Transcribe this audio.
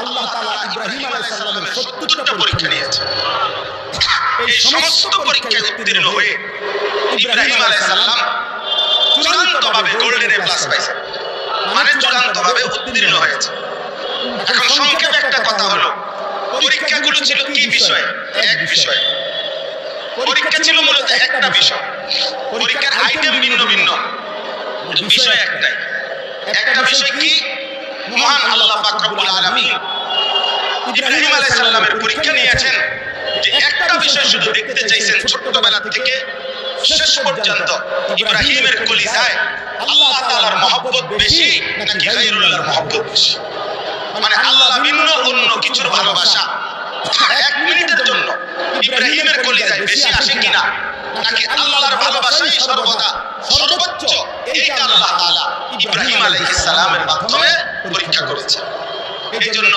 আল্লাহ তাআলা ইব্রাহিম আলাইহিস সালামের 70টা পরীক্ষা নিয়েছেন। এই সমস্ত পরীক্ষায় উত্তীর্ণ হয়ে ইব্রাহিম আলাইহিস সালাম চূড়ান্তভাবে গোল্ডেন এ প্লাস পাইছেন, মানে চূড়ান্তভাবে উত্তীর্ণ হয়েছে। এখন সংক্ষেপে একটা কথা হলো, পরীক্ষাগুলো ছিল কি বিষয়? এক বিষয়। পরীক্ষা ছিল মূলত একটা বিষয়, পরীক্ষার আইটেম ভিন্ন ভিন্ন, বিষয় একটাই। একটা বিষয় কি? মহান আল্লাহ পাক রব্বুল আলামিন ইব্রাহিম আলাইহিস সালামের পরীক্ষা নিয়েছেন যে একটা বিষয় শুধু দেখতে চাইছেন ছোটবেলা থেকে শেষ পর্যন্ত, ইব্রাহিমের কলিজায় আল্লাহ তাআলার মহব্বত বেশি নাকি গায়রুল্লাহর মহব্বত বেশি? মানে আল্লাহ ভিন্ন অন্য কিছুর ভালোবাসা এক মিনিটের জন্য ইব্রাহিমের কলিজায় বেশি আসে কিনা, নাকি আল্লাহর ভালোবাসাই সর্বদা সর্বোচ্চ? এইটা আল্লাহ তাআলা ইব্রাহিম আলাইহিস সালামের মাধ্যমে পরীক্ষা করেছেন। এই জন্য